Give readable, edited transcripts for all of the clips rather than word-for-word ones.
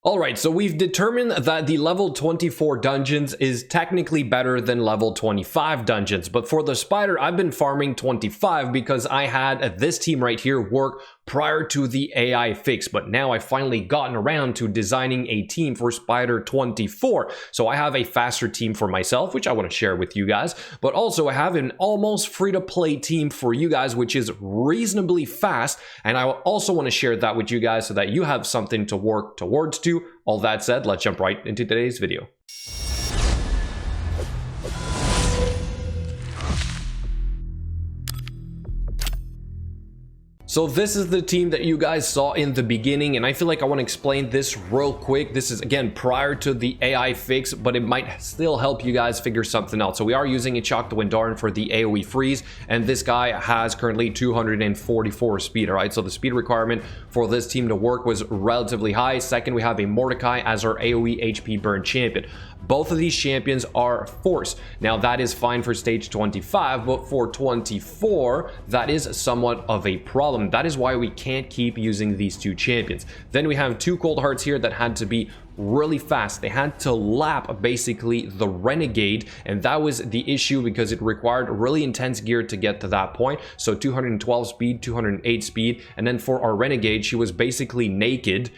Alright, so we've determined that the level 24 dungeons is technically better than level 25 dungeons, but for the spider, I've been farming 25 because I had this team right here work prior to the AI fix, but now I've finally gotten around to designing a team for Spider 24. So I have a faster team for myself, which I want to share with you guys, but also I have an almost free-to-play team for you guys, which is reasonably fast, and I also want to share that with you guys so that you have something to work towards to. All that said, let's jump right into today's video. So this is the team that you guys saw in the beginning, and I feel like I want to explain this real quick. This is, again, prior to the AI fix, but it might still help you guys figure something out. So we are using Akoth the Windarin for the AoE freeze, and this guy has currently 244 speed, all right? So the speed requirement for this team to work was relatively high. Second, we have a Mordecai as our AoE HP burn champion. Both of these champions are force. Now that is fine for stage 25, but for 24, that is somewhat of a problem. That is why we can't keep using these two champions. Then we have two cold hearts here that had to be really fast. They had to lap basically the renegade, and that was the issue because it required really intense gear to get to that point. So 212 speed, 208 speed, and then for our renegade, she was basically naked.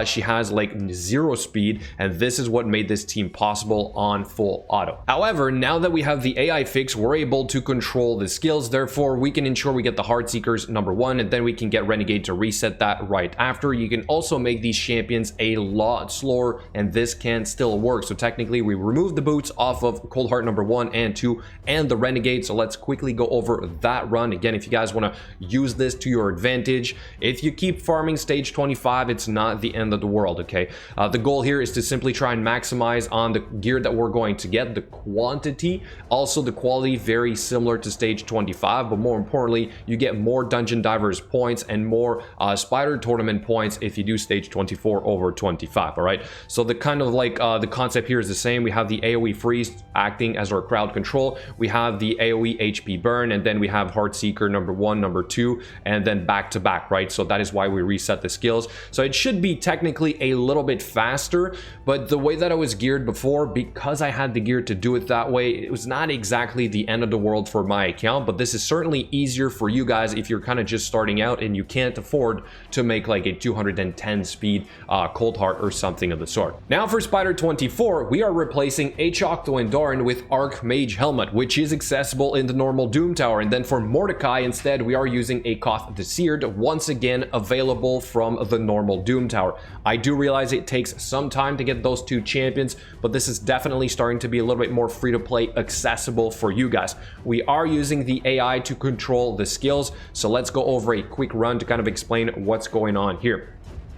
She has like 0 speed, and this is what made this team possible on full auto. However, now that we have the AI fix, we're able to control the skills. Therefore, we can ensure we get the heart seekers #1, and then we can get renegade to reset that right after. You can also make these champions a lot slower, and this can still work. So technically we remove the boots off of cold heart #1 and 2 and the renegade. So let's quickly go over that run again. If you guys want to use this to your advantage, if you keep farming stage 25, it's not the end of the world. Okay, the goal here is to simply try and maximize on the gear that we're going to get, the quantity, also the quality, very similar to stage 25, but more importantly, you get more dungeon divers points and more spider tournament points if you do stage 24 over 25. All right, so the kind of like the concept here is the same. We have the AoE freeze acting as our crowd control. We have the AoE HP burn, and then we have heart seeker #1, #2, and then back to back, right? So that is why we reset the skills. So it should be technically a little bit faster, but the way that I was geared before, because I had the gear to do it that way, it was not exactly the end of the world for my account, but this is certainly easier for you guys if you're kind of just starting out and you can't afford to make like a 210 speed cold heart or something of the sort. Now for Spider 24, we are replacing Akoth the Windarin with Archmage Hellmut, which is accessible in the normal Doom Tower. And then for Mordecai, instead, we are using Akoth the Seared, once again available from the normal Doom Tower. I do realize it takes some time to get those two champions, but this is definitely starting to be a little bit more free-to-play accessible for you guys. We are using the AI to control the skills, so let's go over a quick run to kind of explain what's going on here.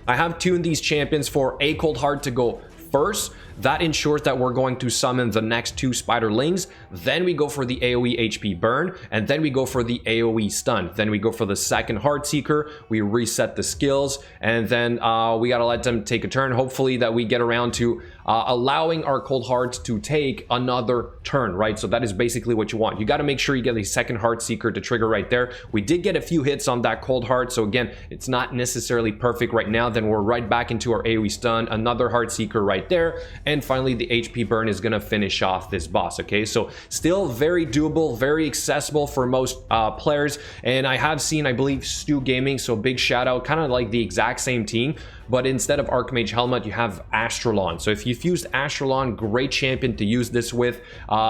I have tuned these champions for a cold heart to go first. That ensures that we're going to summon the next two spiderlings. Then we go for the AoE HP burn, and then we go for the AoE stun. Then we go for the second heart seeker. We reset the skills, and then we gotta let them take a turn. Hopefully that we get around to allowing our cold hearts to take another turn, right? So that is basically what you want. You got to make sure you get the second heart seeker to trigger right there. We did get a few hits on that cold heart, so again, it's not necessarily perfect right now. Then we're right back into our AoE stun, another heart seeker right there, and finally the HP burn is gonna finish off this boss. Okay, so still very doable, very accessible for most players. And I have seen, I believe, Stu Gaming, so big shout out, kind of like the exact same team, but instead of Archmage Hellmut, you have Astralon. So if you've used Astralon, great champion to use this with.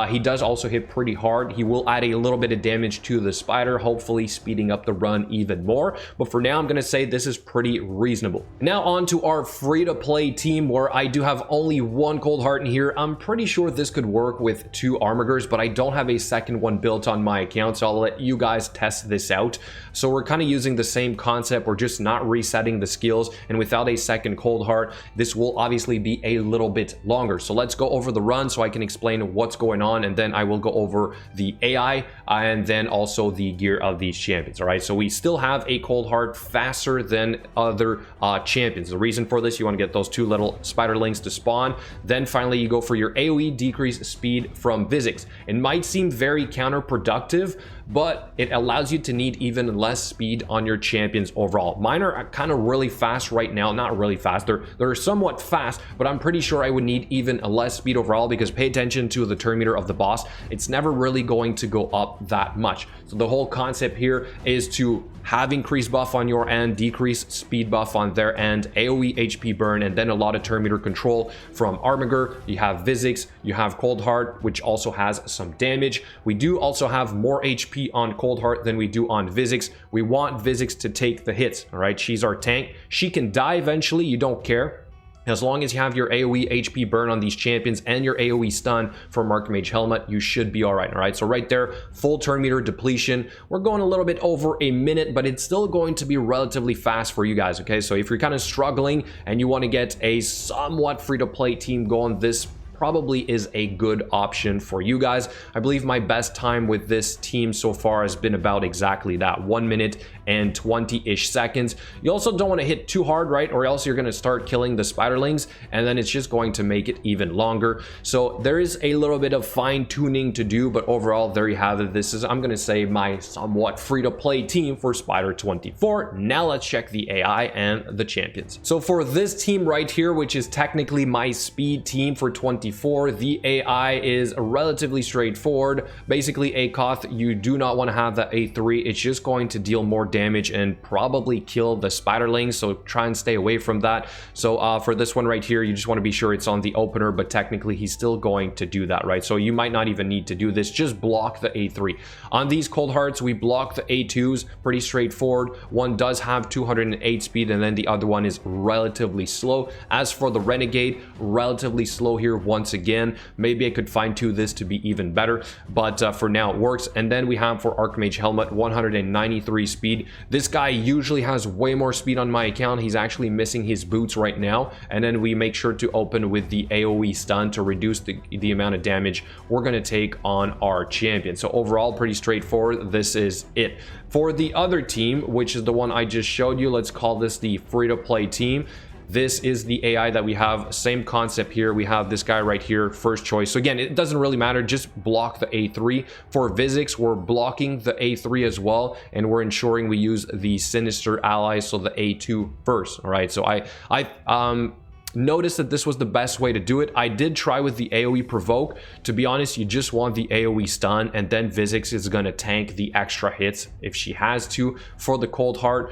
He does also hit pretty hard. He will add a little bit of damage to the spider, hopefully speeding up the run even more. But for now, I'm gonna say this is pretty reasonable. Now on to our free-to-play team, where I do have only one cold heart in here. I'm pretty sure this could work with two armigers, but I don't have a second one built on my account, so I'll let you guys test this out. So we're kind of using the same concept. We're just not resetting the skills, and without a second cold heart, this will obviously be a little bit longer. So let's go over the run so I can explain what's going on, and then I will go over the AI and then also the gear of these champions. All right, so we still have a cold heart faster than other champions. The reason for this, you want to get those two little spiderlings to spawn. Then finally you go for your AoE decrease speed from physics. It might seem very counterproductive, but it allows you to need even less speed on your champions overall. Mine are kind of really fast right now. Not really fast, they're somewhat fast, but I'm pretty sure I would need even less speed overall, because pay attention to the turn meter of the boss. It's never really going to go up that much. So the whole concept here is to have increased buff on your end, decrease speed buff on their end, AoE HP burn, and then a lot of turn meter control from Armiger. You have Vizix, you have Coldheart, which also has some damage. We do also have more HP on Coldheart than we do on Vizix. We want Vizix to take the hits, all right? She's our tank. She can die eventually, you don't care. As long as you have your AoE HP burn on these champions and your AoE stun from Archmage Hellmut, you should be all right? So right there, full turn meter depletion. We're going a little bit over a minute, but it's still going to be relatively fast for you guys, okay? So if you're kind of struggling and you want to get a somewhat free-to-play team going, this probably is a good option for you guys. I believe my best time with this team so far has been about exactly that, 1 minute and 20-ish seconds. You also don't want to hit too hard, right? Or else you're going to start killing the spiderlings, and then it's just going to make it even longer. So there is a little bit of fine-tuning to do, but overall, there you have it. This is, I'm going to say, my somewhat free-to-play team for Spider 24. Now let's check the AI and the champions. So for this team right here, which is technically my speed team for 24, the AI is relatively straightforward. Basically, Akoth, you do not want to have that A3. It's just going to deal more damage and probably kill the spiderlings, so try and stay away from that. So for this one right here, you just want to be sure it's on the opener, but technically he's still going to do that, right? So you might not even need to do this, just block the A3. On these cold hearts, we block the A2s, pretty straightforward. One does have 208 speed, and then the other one is relatively slow. As for the renegade, relatively slow here once again. Maybe I could fine-tune this to be even better, but for now it works. And then we have for Archmage Hellmut 193 speed. This guy usually has way more speed on my account. He's actually missing his boots right now. And then we make sure to open with the AoE stun to reduce the amount of damage we're going to take on our champion. So overall, pretty straightforward. This is it. For the other team, which is the one I just showed you, let's call this the free-to-play team. This is the AI that we have. Same concept here. We have this guy right here, first choice. So again, it doesn't really matter. Just block the A3. For Vizix, we're blocking the A3 as well, and we're ensuring we use the Sinister allies, so the A2 first. All right. So I noticed that this was the best way to do it. I did try with the AoE provoke. To be honest, you just want the AoE stun, and then Vizix is going to tank the extra hits if she has to. For the cold heart,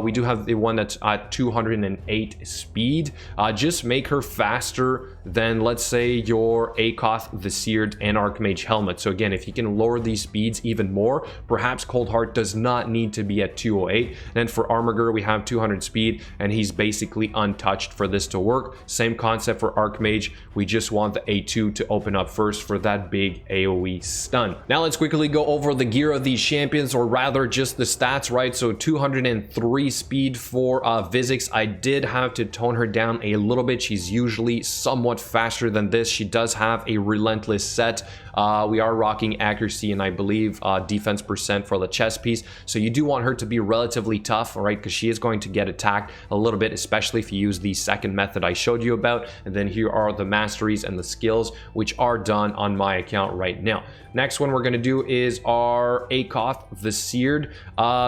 we do have the one that's at 208 speed. Just make her faster than, let's say, your Akoth, the Seared, and Archmage Hellmut. So again, if you can lower these speeds even more, perhaps cold heart does not need to be at 208. And then for Armiger, we have 200 speed, and he's basically untouched for this to work. Same concept for Archmage. We just want the A2 to open up first for that big AoE stun. Now let's quickly go over the gear of these champions, or rather just the stats, right? So 203 speed for Vizix. I did have to tone her down a little bit. She's usually somewhat faster than this. She does have a relentless set. We are rocking accuracy and I believe defense percent for the chest piece. So you do want her to be relatively tough, all right? Because she is going to get attacked a little bit, especially if you use the second method I showed you about. And then here are the masteries and the skills, which are done on my account right now. Next one we're going to do is our Akoth, the Seared.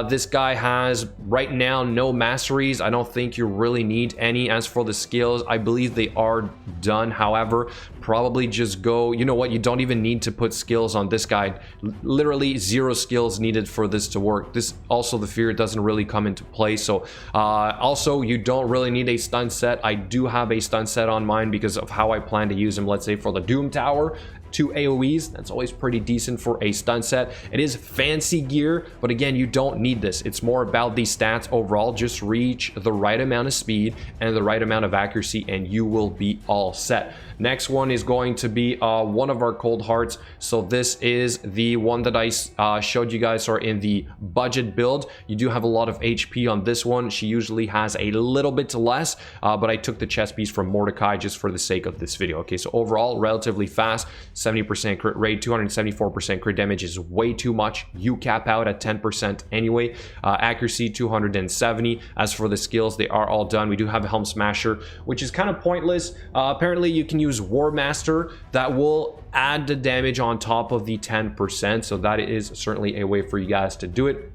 This guy has right now no masteries. I don't think you really need any. As for the skills, I believe they are done. However, probably just go, you know what, you don't even need to put skills on this guy. Literally 0 skills needed for this to work. This also, the fear doesn't really come into play. So also, you don't really need a stun set. I do have a stun set on mine because of how I plan to use him. Let's say for the Doom Tower, 2 AoEs, that's always pretty decent for a stun set. It is fancy gear, but again, you don't need this. It's more about the stats overall. Just reach the right amount of speed and the right amount of accuracy, and you will be all set. Next one is going to be one of our cold hearts. So this is the one that I showed you guys are in the budget build. You do have a lot of HP on this one. She usually has a little bit less, but I took the chest piece from Mordecai just for the sake of this video. Okay, so overall, relatively fast. 70% crit rate, 274% crit damage is way too much. You cap out at 10% anyway. Accuracy 270. As for the skills, they are all done. We do have a Helm Smasher, which is kind of pointless. Apparently you can use War Master that will add the damage on top of the 10%, so that is certainly a way for you guys to do it.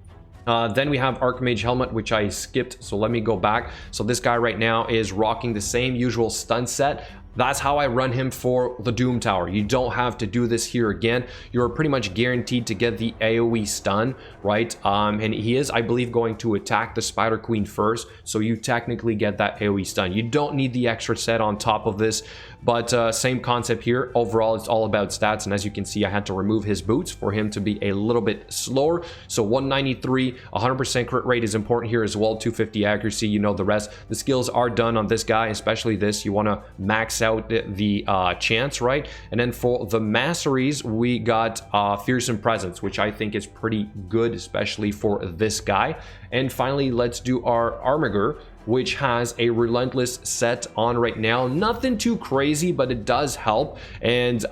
Then we have Archmage Hellmut, which I skipped, so let me go back. So this guy right now is rocking the same usual stun set. That's how I run him for the Doom Tower. You don't have to do this here again. You're pretty much guaranteed to get the AoE stun, right? And he is, I believe, going to attack the Spider Queen first, so you technically get that AoE stun. You don't need the extra set on top of this, but same concept here. Overall, it's all about stats, and as you can see, I had to remove his boots for him to be a little bit slower. So 193, 100% crit rate is important here as well, 250 accuracy, you know the rest. The skills are done on this guy, especially this. You want to max out the chance, right? And then for the Masteries, we got Fearsome Presence, which I think is pretty good, especially for this guy. And finally, let's do our Armiger, which has a Relentless set on right now. Nothing too crazy, but it does help. And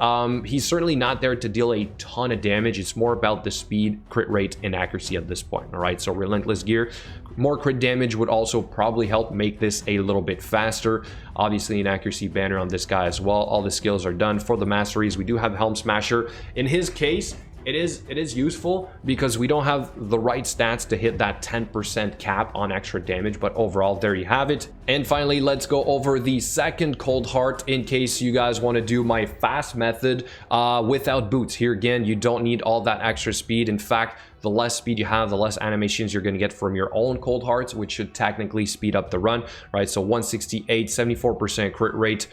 he's certainly not there to deal a ton of damage. It's more about the speed, crit rate, and accuracy at this point. All right, so Relentless gear. More crit damage would also probably help make this a little bit faster. Obviously, an accuracy banner on this guy as well. All the skills are done. For the Masteries, we do have Helm Smasher. In his case, it is useful because we don't have the right stats to hit that 10% cap on extra damage, but overall, there you have it. And finally, let's go over the second Cold Heart in case you guys want to do my fast method without boots. Here again, you don't need all that extra speed. In fact, the less speed you have, the less animations you're going to get from your own Cold Hearts, which should technically speed up the run, right? So 168, 74% crit rate,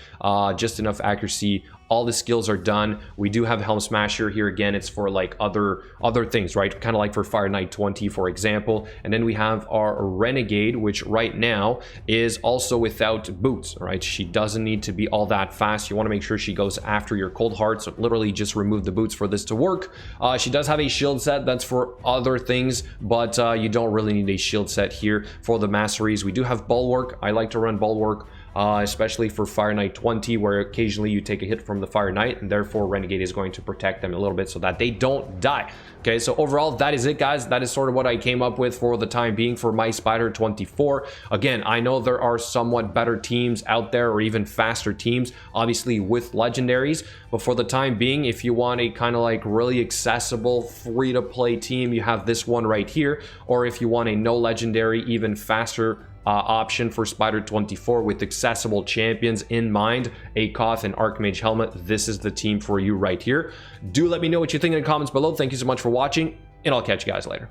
just enough accuracy. All the skills are done. We do have Helm Smasher here. Again, it's for like other things, right? Kind of like for Fire Knight 20, for example. And then we have our Renegade, which right now is also without boots, right? She doesn't need to be all that fast. You want to make sure she goes after your Cold Heart. So literally just remove the boots for this to work. She does have a shield set that's for other things, but you don't really need a shield set here. For the Masteries, we do have Bulwark. I like to run Bulwark, especially for Fire Knight 20, where occasionally you take a hit from the Fire Knight, and therefore Renegade is going to protect them a little bit so that they don't die. Okay, so overall, that is it, guys. That is sort of what I came up with for the time being for my Spider 24. Again, I know there are somewhat better teams out there, or even faster teams, obviously with legendaries, but for the time being, if you want a kind of like really accessible, free-to-play team, you have this one right here. Or if you want a no legendary, even faster option for Spider 24 with accessible champions in mind, Akoth and Archmage Hellmut, this is the team for you right here. Do let me know what you think in the comments below. Thank you so much for watching, and I'll catch you guys later.